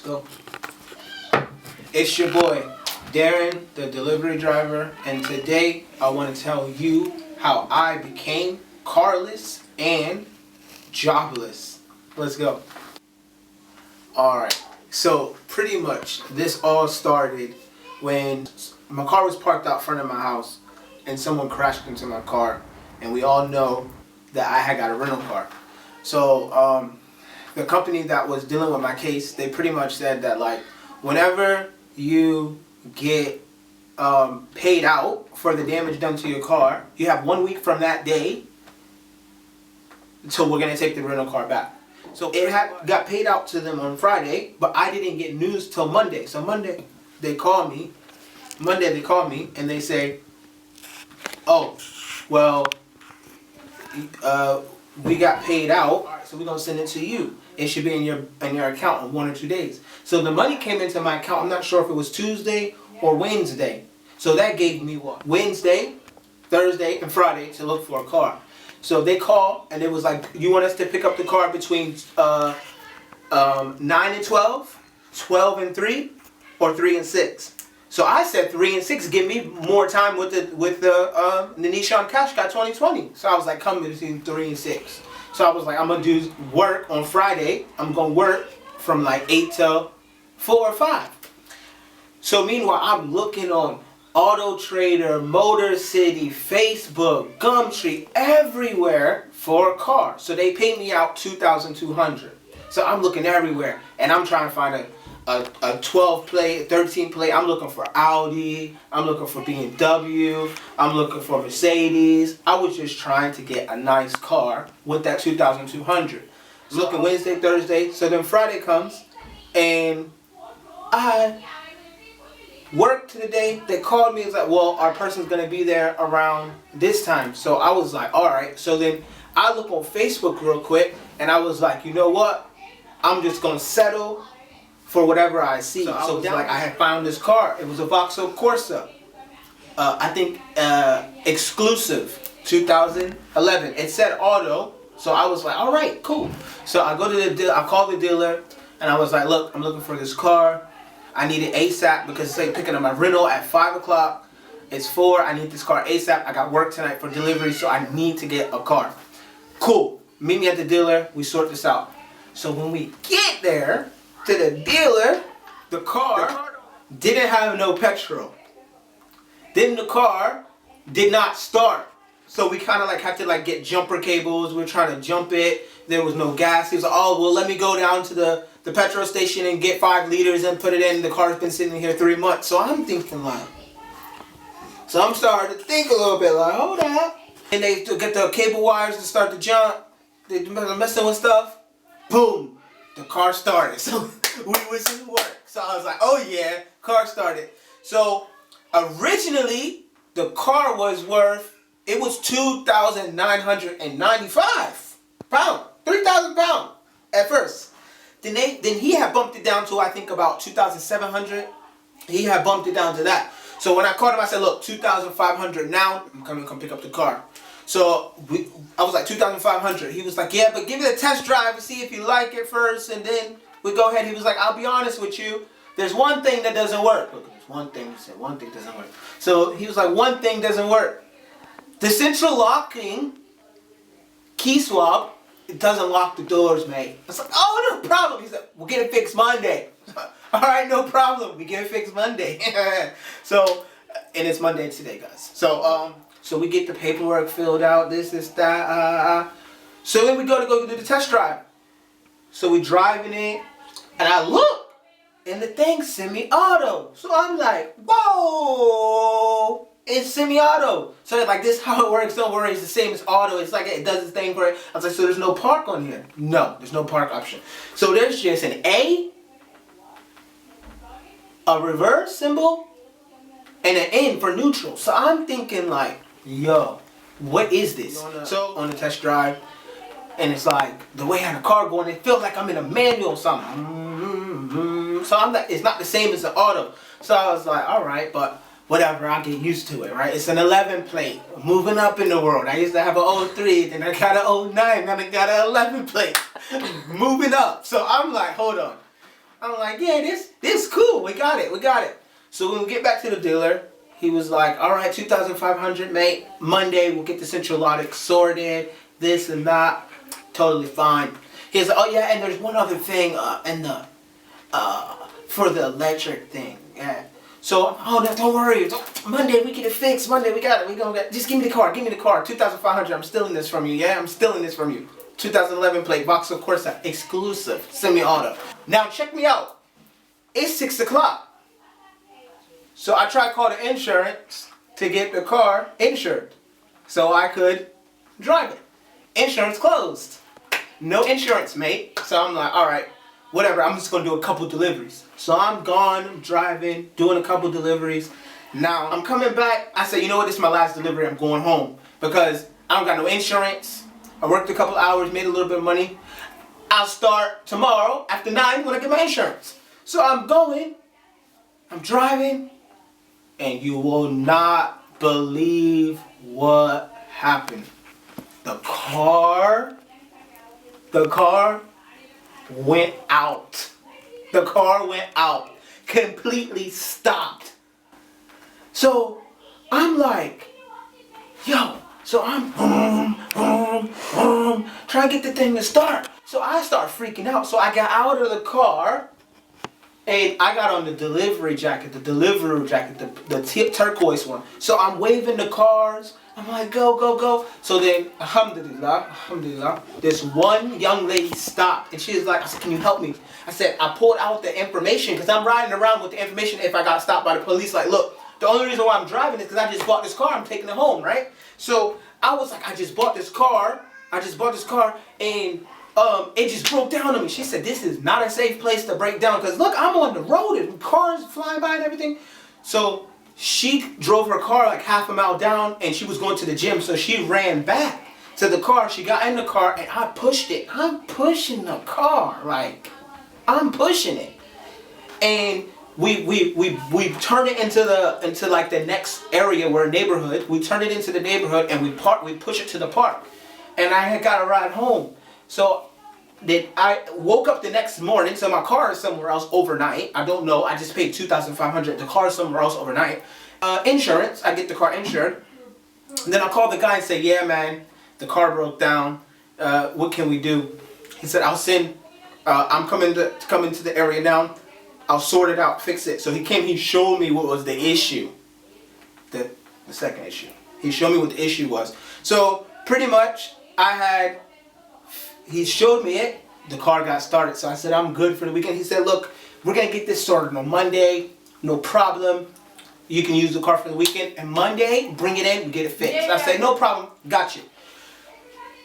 go. It's your boy, Darren, the delivery driver, and today I want to tell you how I became carless and jobless. Let's go. Alright, so pretty much this all started when my car was parked out front of my house and someone crashed into my car, and we all know that I had got a rental car. So the company that was dealing with my case, they pretty much said that like whenever you get paid out for the damage done to your car, you have 1 week from that day until we're going to take the rental car back. So it got paid out to them on Friday, but I didn't get news till Monday. So Monday they call me and they say, oh, well, we got paid out, so we're going to send it to you. It should be in your account in 1 or 2 days. So the money came into my account. I'm not sure if it was Tuesday or Wednesday. So that gave me what? Wednesday, Thursday, and Friday to look for a car. So they called and it was like, you want us to pick up the car between 9 and 12, 12 and 3, or 3 and 6. So I said 3 and 6 give me more time with the Nissan Qashqai 2020. So I was like, come between 3 and 6. So I was like, I'm gonna do work on Friday. I'm gonna work from like 8 till 4 or 5. So meanwhile, I'm looking on Auto Trader, Motor City, Facebook, Gumtree, everywhere for a car. So they paid me out $2,200. So I'm looking everywhere, and I'm trying to find a 12 plate, 13 plate. I'm looking for Audi. I'm looking for BMW. I'm looking for Mercedes. I was just trying to get a nice car with that $2,200. Looking Wednesday, Thursday. So then Friday comes, and I worked today. They called me. It's like, well, our person's gonna be there around this time. So I was like, all right. So then I look on Facebook real quick, and I was like, you know what? I'm just gonna settle for whatever I see. So it was like I had found this car. It was a Vauxhall Corsa. I think exclusive 2011. It said auto. So I was like, all right, cool. So I go to the I called the dealer, and I was like, look, I'm looking for this car. I need it ASAP because it's like picking up my rental at 5 o'clock. It's 4. I need this car ASAP. I got work tonight for delivery, so I need to get a car. Cool. Meet me at the dealer. We sort this out. So when we get there to the dealer, the car didn't have no petrol. Then the car did not start. So we kind of like had to like get jumper cables. We were trying to jump it. There was no gas. He was like, oh, well, let me go down to the petrol station and get 5 liters and put it in. The car's been sitting here 3 months. So I'm thinking like, so I'm starting to think a little bit like, hold up. And they get the cable wires to start to jump. They're messing with stuff. Boom, the car started. So we was in work. So I was like, oh yeah, car started. So originally the car was worth, it was 2,995 pounds, 3,000 pounds at first. Then he had bumped it down to I think about 2,700. He had bumped it down to that. So when I called him, I said, look, 2,500 now. I'm coming to come pick up the car. So I was like 2,500. He was like, yeah, but give it a test drive and see if you like it first, and then we go ahead. He was like, I'll be honest with you. There's one thing that doesn't work. Look, there's one thing. He said one thing doesn't work. So he was like, one thing doesn't work. The central locking key swab, it doesn't lock the doors, mate. I was like, oh, no problem. He said, we'll get it fixed Monday. All right, no problem. We get it fixed Monday. So, and it's Monday today, guys. So we get the paperwork filled out, this, that. So then we go do the test drive. So we driving it, and I look, and the thing's semi-auto. So I'm like, whoa, it's semi-auto. So like, this is how it works. Don't worry, it's the same as auto. It's like it does its thing for it. I was like, so there's no park on here? No, there's no park option. So there's just an A, a reverse symbol, and an N for neutral. So I'm thinking like, yo, what is this? So on the test drive, and it's like the way how the car going, it feels like I'm in a manual or something. So I'm like, it's not the same as the auto. So I was like, all right, but whatever, I'll get used to it, right? It's an 11 plate, moving up in the world. I used to have an 03, then I got an 09, then I got an 11 plate, moving up. So I'm like, hold on. I'm like, yeah, this cool. We got it. So when we get back to the dealer, he was like, all right, 2,500, mate. Monday, we'll get the central audit sorted, this and that. Totally fine. He's like, oh yeah, and there's one other thing for the electric thing. Yeah. So, don't worry. Monday, we get it fixed. Monday, we got it. We gonna get, just give me the car. 2,500. I'm stealing this from you. Yeah, I'm stealing this from you. 2011 plate, Vauxhall Corsa, exclusive, semi-auto. Now check me out. It's 6 o'clock. So I tried to call the insurance to get the car insured so I could drive it. Insurance closed. No insurance, mate. So I'm like, all right, whatever. I'm just going to do a couple deliveries. So I'm gone, I'm driving, doing a couple deliveries. Now I'm coming back. I said, you know what? This is my last delivery. I'm going home because I don't got no insurance. I worked a couple hours, made a little bit of money. I'll start tomorrow after 9 when I get my insurance. So I'm driving, and you will not believe what happened. The car went out. The car went out. Completely stopped. So I'm like, yo. So I'm trying to get the thing to start. So I start freaking out. So I got out of the car and I got on the delivery jacket, the Deliveroo jacket, the turquoise one. So I'm waving the cars. I'm like, go, go, go. So then, alhamdulillah, this one young lady stopped and she was like, I said, can you help me? I said, I pulled out the information because I'm riding around with the information if I got stopped by the police. Like, look, the only reason why I'm driving is because I just bought this car. I'm taking it home, right? So I was like, I just bought this car, and it just broke down on me. She said, this is not a safe place to break down because look, I'm on the road and cars flying by and everything. So she drove her car like half a mile down and she was going to the gym. So she ran back to the car. She got in the car and I pushed it. I'm pushing the car, like I'm pushing it. And we turn it into like the next area where neighborhood. We turn it into the neighborhood and we push it to the park. And I had got a ride home. So then I woke up the next morning. So my car is somewhere else overnight. I don't know. I just paid 2,500. The car is somewhere else overnight. Insurance. I get the car insured. And then I called the guy and said, yeah, man, the car broke down. What can we do? He said, I'll send. I'm coming to the area now. I'll sort it out, fix it. So he came, he showed me what was the issue. The second issue. He showed me what the issue was. So pretty much he showed me it, the car got started. So I said, I'm good for the weekend. He said, look, we're going to get this sorted on Monday, no problem. You can use the car for the weekend. And Monday, bring it in, we get it fixed. Yeah. I said, no problem, got you.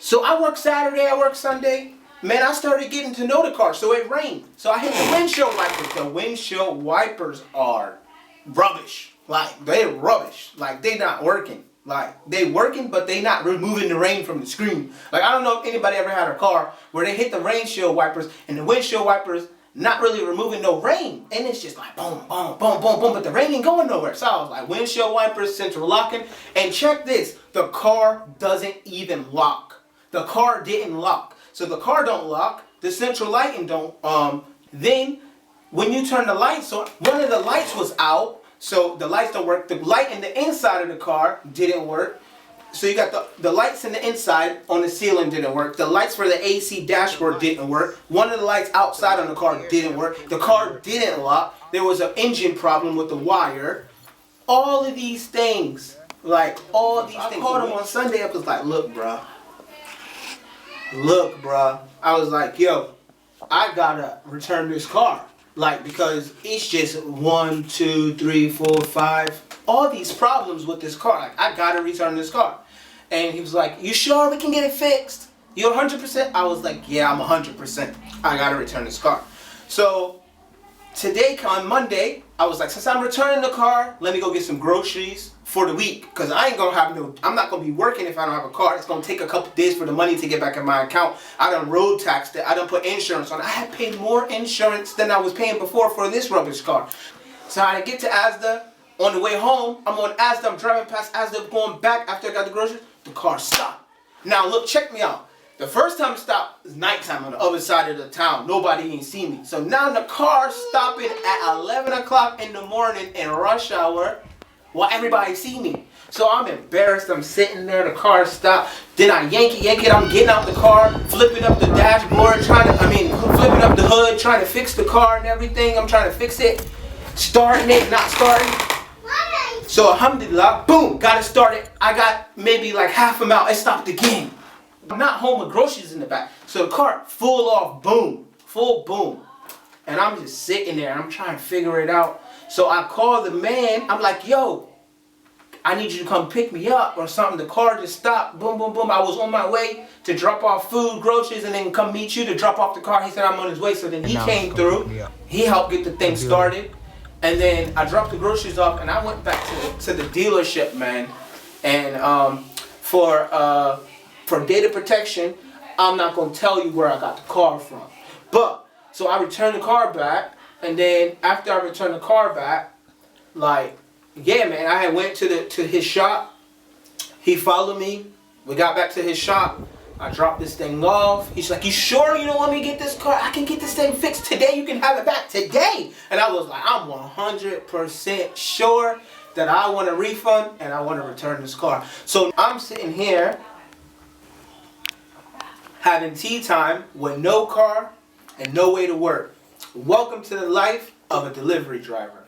So I work Saturday, I work Sunday. Man, I started getting to know the car, so it rained. So I hit the windshield wipers. The windshield wipers are rubbish. Like, they're rubbish. Like, they not working. Like, they working, but they not removing the rain from the screen. Like, I don't know if anybody ever had a car where they hit the windshield wipers, and the windshield wipers not really removing no rain. And it's just like, boom, boom, boom, boom, boom, but the rain ain't going nowhere. So I was like, windshield wipers, central locking. And check this, the car doesn't even lock. The car didn't lock. So the car don't lock, the central lighting don't, then when you turn the lights on, one of the lights was out, so the lights don't work. The light in the inside of the car didn't work. So you got the lights in the inside on the ceiling didn't work. The lights for the AC dashboard didn't work. One of the lights outside on the car didn't work. The car didn't lock. There was an engine problem with the wire. All of these things, like all these things. I called him on Sunday, I was like, look, bruh. I was like, yo, I gotta return this car. Like, because it's just 1, 2, 3, 4, 5. All these problems with this car. Like, I gotta return this car. And he was like, you sure we can get it fixed? You're 100%? I was like, yeah, I'm 100%. I gotta return this car. So, today, on Monday, I was like, since I'm returning the car, let me go get some groceries for the week. Because I'm not going to be working if I don't have a car. It's going to take a couple days for the money to get back in my account. I done road taxed it. I done put insurance on it. I had paid more insurance than I was paying before for this rubbish car. So I get to Asda. On the way home, I'm on Asda. I'm driving past Asda, going back after I got the groceries. The car stopped. Now look, check me out. The first time it stopped was nighttime on the other side of the town. Nobody ain't see me. So now the car's stopping at 11 o'clock in the morning in rush hour while everybody see me. So I'm embarrassed. I'm sitting there. The car stopped. Then I yank it. I'm getting out the car, flipping up the dashboard, flipping up the hood, trying to fix the car and everything. I'm trying to fix it. Starting it, not starting. So alhamdulillah, boom, got it started. I got maybe like half a mile. It stopped again. I'm not home with groceries in the back. So the car full off, boom, full boom. And I'm just sitting there. I'm trying to figure it out. So I call the man. I'm like, yo, I need you to come pick me up or something. The car just stopped. Boom, boom, boom. I was on my way to drop off food, groceries, and then come meet you to drop off the car. He said I'm on his way. So then he came through. He helped get the thing started. And then I dropped the groceries off and I went back to the dealership, man. And for data protection, I'm not going to tell you where I got the car from. But, so I returned the car back. And then after I returned the car back, like, yeah, man, I had went to his shop. He followed me. We got back to his shop. I dropped this thing off. He's like, you sure you don't want me to get this car? I can get this thing fixed today. You can have it back today. And I was like, I'm 100% sure that I want a refund and I want to return this car. So I'm sitting here having tea time with no car and no way to work. Welcome to the life of a delivery driver.